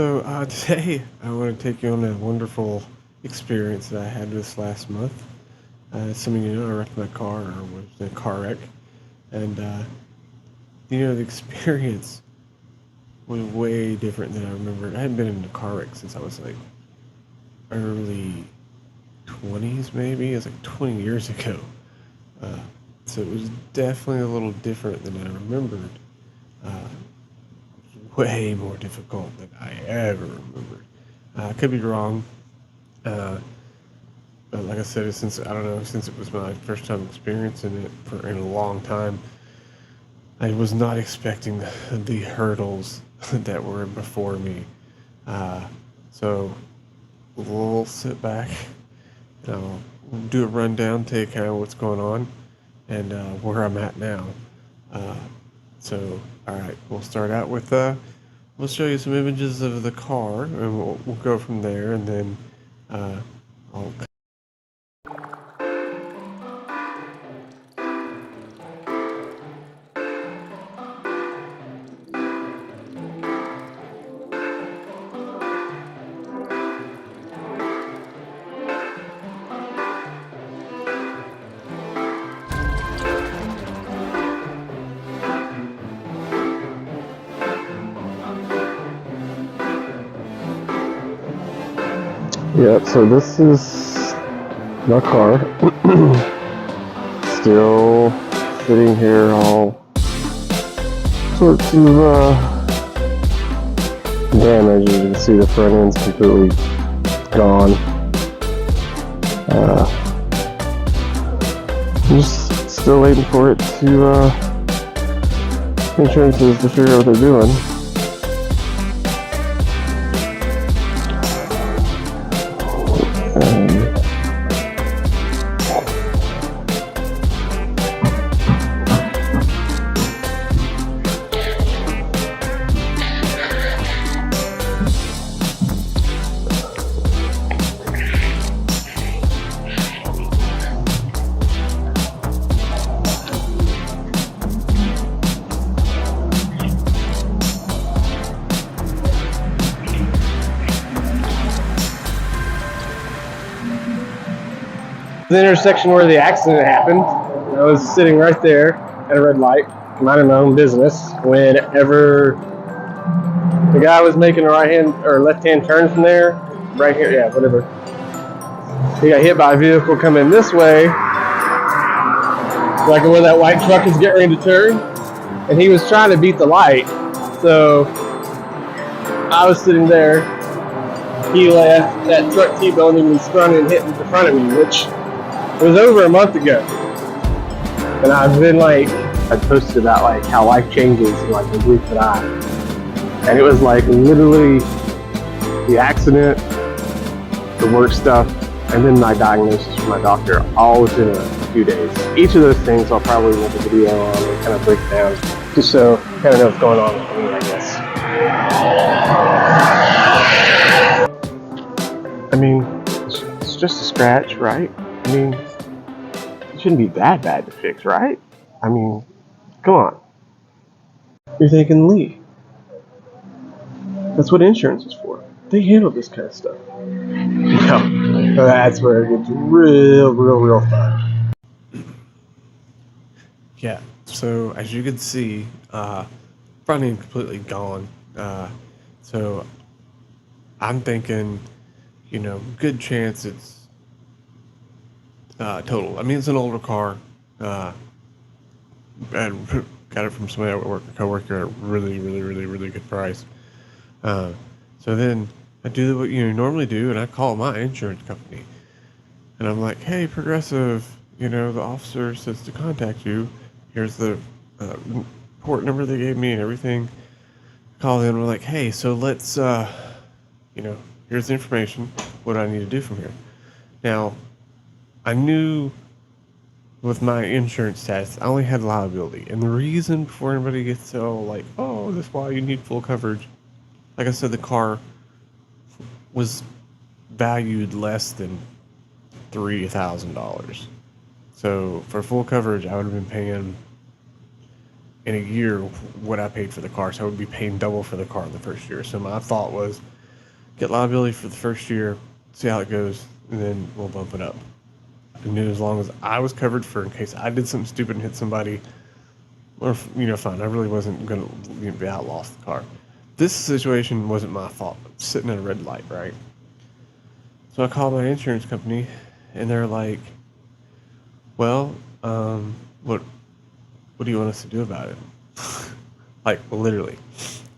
Today I want to take you on a wonderful experience that I had this last month. Some of you know I wrecked my car or was in a car wreck, and the experience was way different than I remembered. I hadn't been in a car wreck since I was like early 20s, maybe. It was like 20 years ago. Uh, so it was definitely a little different than I remembered. Uh, Way more difficult than I ever remembered. I could be wrong, uh, but like I said, since I don't know, since it was my first time experiencing it in a long time, I was not expecting the hurdles that were before me. Uh, so we'll sit back and I'll do a rundown, tell you kind of what's going on and where I'm at now. Uh, all right, we'll start out with we'll show you some images of the car, and we'll go from there, and then uh, I'll. Yeah, so this is my car. Still sitting here all sorts of damage. You can see the front end's completely gone. I'm just still waiting for it to insurances to figure out what they're doing. The intersection where the accident happened, I was sitting right there at a red light, minding my own business, whenever the guy was making a right hand or left hand turn from there, right here, yeah, whatever. He got hit by a vehicle coming this way, like where that white truck is getting ready to turn, and he was trying to beat the light. So I was sitting there, he left, that truck T-boned him and spun and hit in the front of me, which was over a month ago. And I've been like, I posted about like how life changes in like a blink of an eye. And it was like literally the accident, the work stuff, and then my diagnosis from my doctor all within a few days. Each of those things I'll probably make a video on and kind of break down just so kind of know what's going on with me, I guess. I mean, it's just a scratch, right? I mean, it shouldn't be that bad to fix, right? I mean, come on. You're thinking, Lee, that's what insurance is for. They handle this kind of stuff. No, that's where it gets real fun. Yeah. So as you can see, front end completely gone. So I'm thinking, good chance it's total. I mean, it's an older car. I got it from somebody at work, a coworker, at a really good price. So then I do what you normally do, and I call my insurance company, and I'm like, "Hey, Progressive, the officer says to contact you. Here's the port number they gave me and everything." Call in. We're like, "Hey, so let's, here's the information. What do I need to do from here?" Now, I knew with my insurance status, I only had liability. And the reason before anybody gets so like, oh, that's why you need full coverage. Like I said, the car was valued less than $3,000. So for full coverage, I would have been paying in a year what I paid for the car. So I would be paying double for the car in the first year. So my thought was, get liability for the first year, see how it goes, and then we'll bump it up. I knew as long as I was covered for in case I did something stupid and hit somebody, or fine. I really wasn't gonna be out lost the car. This situation wasn't my fault. I'm sitting at a red light, right? So I called my insurance company, and they're like, "Well, what do you want us to do about it?" Like literally,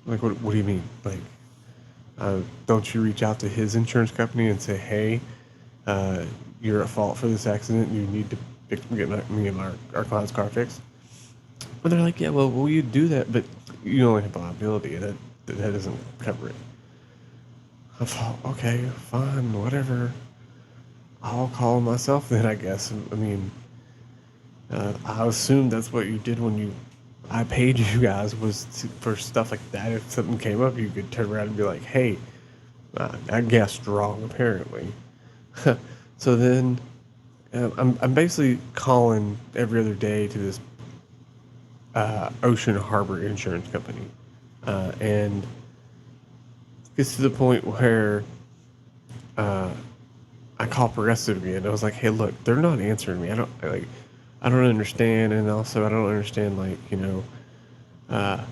like what do you mean? Like, don't you reach out to his insurance company and say, "Hey, you're at fault for this accident. You need to get me and our client's car fixed." But they're like, "Yeah, well, you do that, but you only have liability, and that doesn't cover it." I thought, okay, fine, whatever. I'll call myself then, I guess. I mean, I assumed that's what you did when I paid you guys for stuff like that. If something came up, you could turn around and be like, "Hey, I guessed wrong, apparently." So then, I'm basically calling every other day to this Ocean Harbor Insurance Company, and it gets to the point where I call Progressive again. I was like, "Hey, look, they're not answering me. I don't understand, and also I don't understand, like, I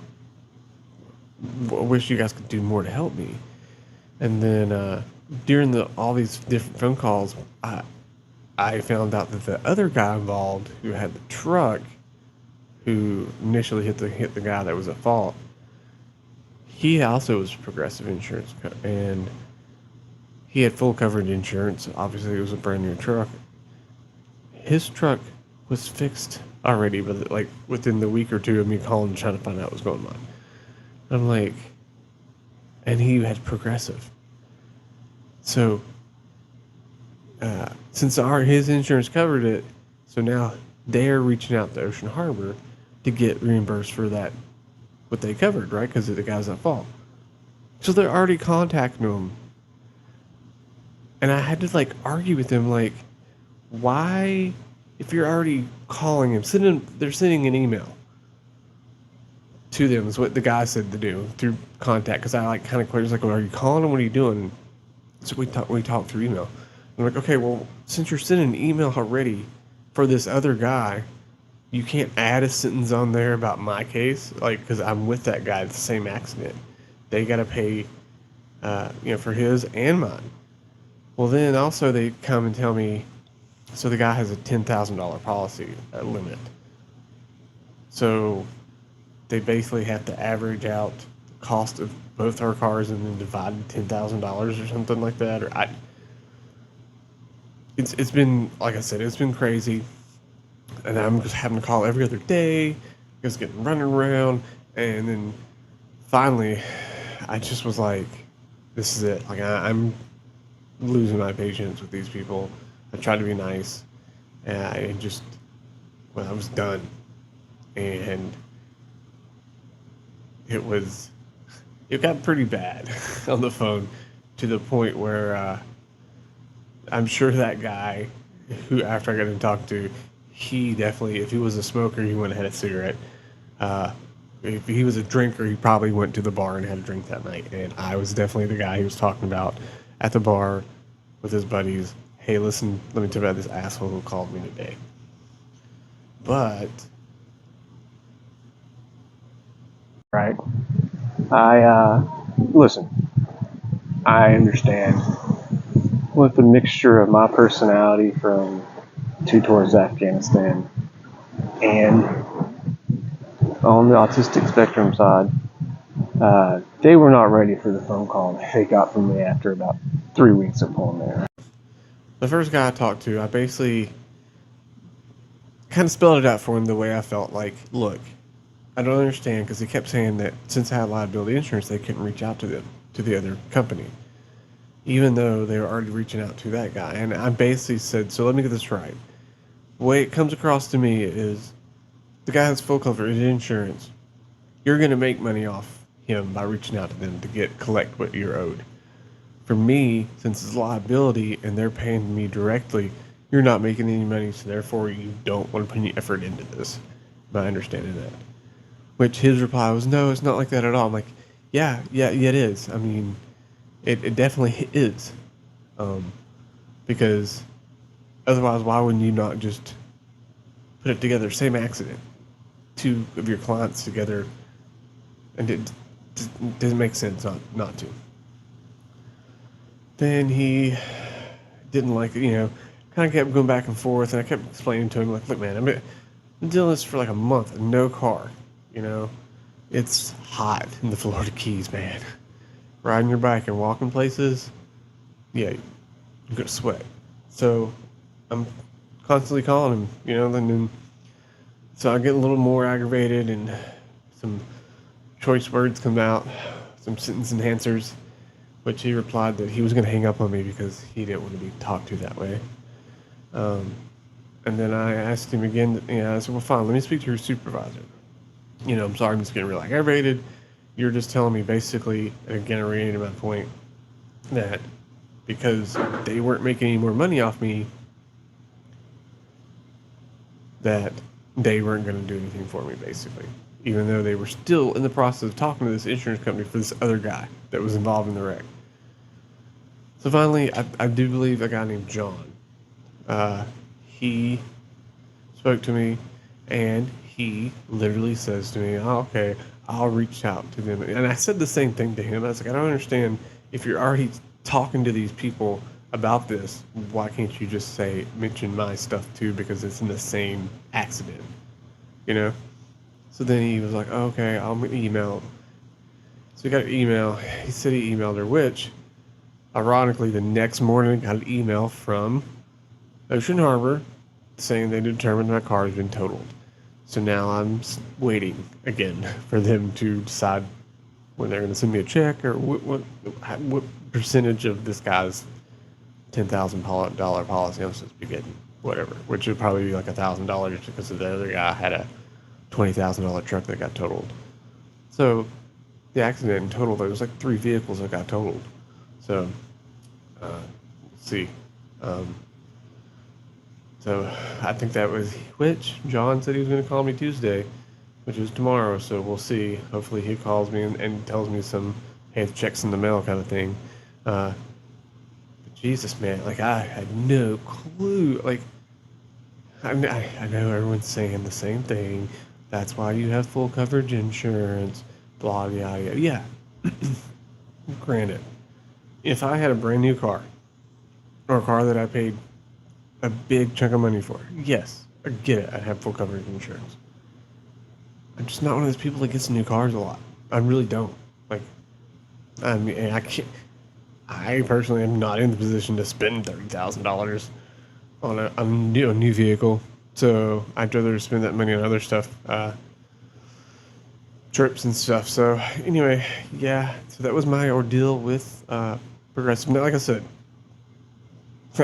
wish you guys could do more to help me." And then during all these different phone calls, I found out that the other guy involved, who had the truck, who initially hit the guy that was at fault, he also was Progressive Insurance, and he had full coverage insurance. Obviously, it was a brand new truck. His truck was fixed already, but like within the week or two of me calling trying to find out what was going on. I'm like, and he had Progressive. So since his insurance covered it, so now they're reaching out to Ocean Harbor to get reimbursed for that, what they covered, right? Because the guy's at fault. So they're already contacting him. And I had to like argue with him, like, why, if you're already calling him, they're sending an email to them, is what the guy said to do through contact. Because I like kind of questioned, like, "Well, are you calling him? What are you doing?" So we talked through email. I'm like, "Okay, well, since you're sending an email already for this other guy, you can't add a sentence on there about my case, like, because I'm with that guy, the same accident. They got to pay, for his and mine." Well, then also they come and tell me, so the guy has a $10,000 policy limit. So they basically have to average out the cost of both our cars and then divide $10,000 or something like that. It's been, like I said, it's been crazy, and I'm just having to call every other day, just getting running around, and then finally, I just was like, "This is it." Like I'm losing my patience with these people. I tried to be nice, and I was done, and it got pretty bad on the phone, to the point where I'm sure that guy, who after I got to talk to, he definitely, if he was a smoker, he went and had a cigarette. If he was a drinker, he probably went to the bar and had a drink that night. And I was definitely the guy he was talking about at the bar with his buddies. "Hey, listen, let me tell you about this asshole who called me today." But, right, listen, I understand with the mixture of my personality from two tours Afghanistan and on the autistic spectrum side, they were not ready for the phone call they got from me after about 3 weeks of pulling there. The first guy I talked to, I basically kind of spelled it out for him the way I felt. Like, "Look, I don't understand," because he kept saying that since I had liability insurance, they couldn't reach out to the other company, even though they were already reaching out to that guy. And I basically said, "So let me get this right. The way it comes across to me is the guy has full coverage insurance. You're going to make money off him by reaching out to them to collect what you're owed. For me, since it's liability and they're paying me directly, you're not making any money, so therefore you don't want to put any effort into this." My understanding that. Which his reply was, "No, it's not like that at all." I'm like, yeah, it is. I mean, It definitely is, because otherwise, why wouldn't you not just put it together? Same accident, two of your clients together, and it doesn't make sense not to. Then he didn't like it, kind of kept going back and forth, and I kept explaining to him, like, look, man, I've been doing this for like a month and no car, you know? It's hot in the Florida Keys, man. Riding your bike and walking places, yeah, you're gonna sweat. So I'm constantly calling him, then so I get a little more aggravated and some choice words come out, some sentence enhancers, which he replied that he was going to hang up on me because he didn't want to be talked to that way. And then I asked him again, I said, well, fine, let me speak to your supervisor. I'm sorry, I'm just getting really aggravated. You're just telling me basically, and again, I'm reiterating my point, that because they weren't making any more money off me, that they weren't going to do anything for me, basically. Even though they were still in the process of talking to this insurance company for this other guy that was involved in the wreck. So finally, I do believe a guy named John. He spoke to me, and he literally says to me, oh, okay, I'll reach out to them. And I said the same thing to him. I was like, I don't understand, if you're already talking to these people about this, why can't you just mention my stuff too, because it's in the same accident, So then he was like, oh, okay, I'll email. So he got an email. He said he emailed her, which, ironically, the next morning I got an email from Ocean Harbor saying they determined my car has been totaled. So now I'm waiting again for them to decide when they're going to send me a check, or what percentage of this guy's $10,000 policy I'm supposed to be getting, whatever, which would probably be like $1,000 because the other guy had a $20,000 truck that got totaled. So the accident in total, there was like 3 vehicles that got totaled. So let's see. So I think that was which John said he was going to call me Tuesday, which is tomorrow. So we'll see. Hopefully he calls me and tells me some, hey, the check's in the mail kind of thing. But Jesus, man, like I had no clue. Like I know everyone's saying the same thing. That's why you have full coverage insurance. Blah yada yada. Yeah. Granted, if I had a brand new car, or a car that I paid a big chunk of money for, yes, I get it. I'd have full coverage insurance. I'm just not one of those people that gets new cars a lot. I really don't. Like, I mean, I can't. I personally am not in the position to spend $30,000 on a new vehicle. So I'd rather spend that money on other stuff, trips and stuff. So anyway, yeah. So that was my ordeal with Progressive. Now, like I said,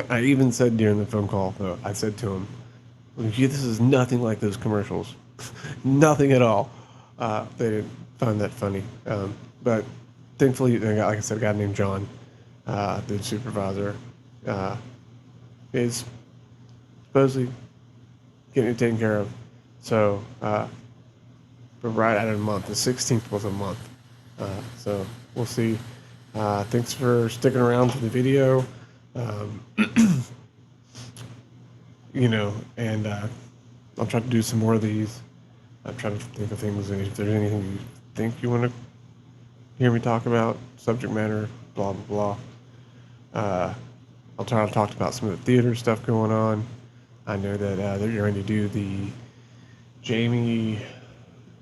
I even said during the phone call, though, I said to him, this is nothing like those commercials. Nothing at all. They didn't find that funny. But thankfully, like I said, a guy named John, the supervisor, is supposedly getting it taken care of. So, but right out of the month, the 16th was a month. So we'll see. Thanks for sticking around for the video. And I'll try to do some more of these. I'm trying to think of things, and if there's anything you think you want to hear me talk about, subject matter, blah, blah, blah. I'll try to talk about some of the theater stuff going on. I know that they're going to do the Jamie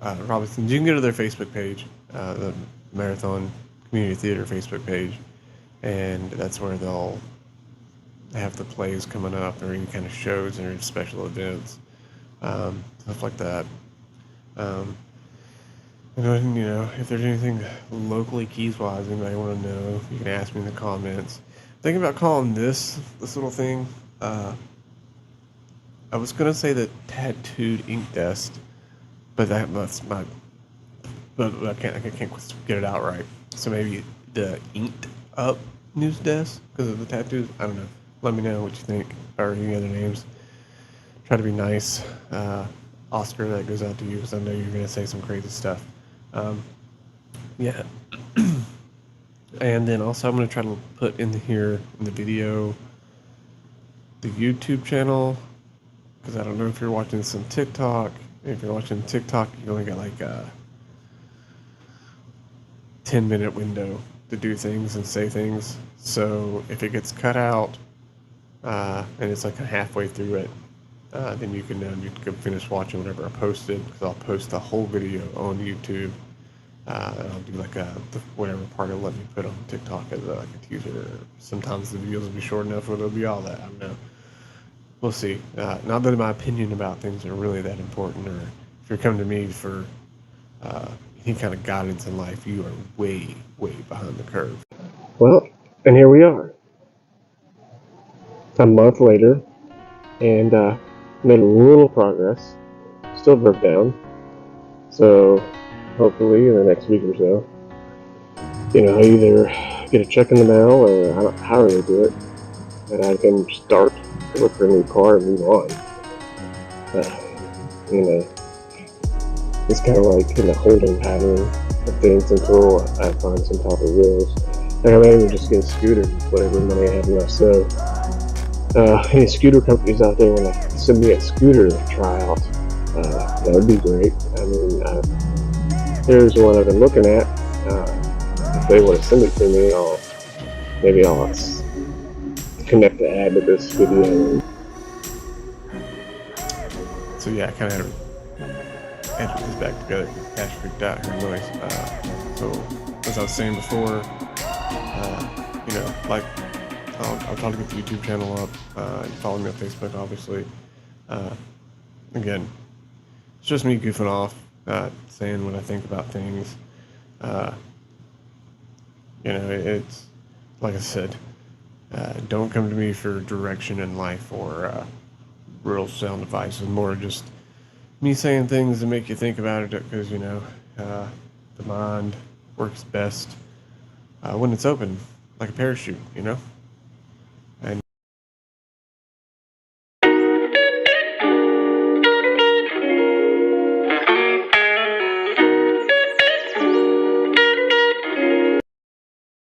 Robinson. You can go to their Facebook page, the Marathon Community Theater Facebook page, and that's where they'll have the plays coming up, or any kind of shows or special events, stuff like that. If there's anything locally Keys-wise anybody want to know, you can ask me in the comments. Thinking about calling this little thing, I was gonna say the tattooed ink desk, but that's my, but I can't get it out right. So maybe the inked up news desk because of the tattoos. I don't know. Let me know what you think, or any other names. Try to be nice. Oscar, that goes out to you because I know you're gonna say some crazy stuff. Yeah. And then also I'm going to try to put in here in the video the YouTube channel, because I don't know if you're watching this on TikTok. If you're watching TikTok, you only got like a 10-minute window to do things and say things. So if it gets cut out and it's like halfway through it, then you can go finish watching whatever I posted, because I'll post the whole video on YouTube. And I'll do like whatever part it'll let me put on TikTok as like a teaser. Sometimes the videos will be short enough where it'll be all that. I don't know. We'll see. Not that my opinion about things are really that important, or if you're coming to me for any kind of guidance in life, you are way, way behind the curve. Well, and here we are, a month later, and made a little progress. Still broke down. So hopefully in the next week or so, I either get a check in the mail, or I don't know how to do it, and I can start to look for a new car and move on. It's kind of like in a holding pattern of things until I find some type of wheels. Like I might even just get a scooter with whatever money I have left. So any scooter companies out there want to send me a scooter to try out, that would be great. I mean, here's one I've been looking at. If they want to send it to me, maybe I'll connect the ad to this video. So yeah, I kind of had to edit this back together because Cash freaked out hearing noise. So as I was saying before, like I'll try to get the YouTube channel up. You follow me on Facebook, obviously. Again, it's just me goofing off, saying what I think about things. It's like I said, don't come to me for direction in life or real sound advice. It's more just me saying things to make you think about it, because the mind works best when it's open, like a parachute.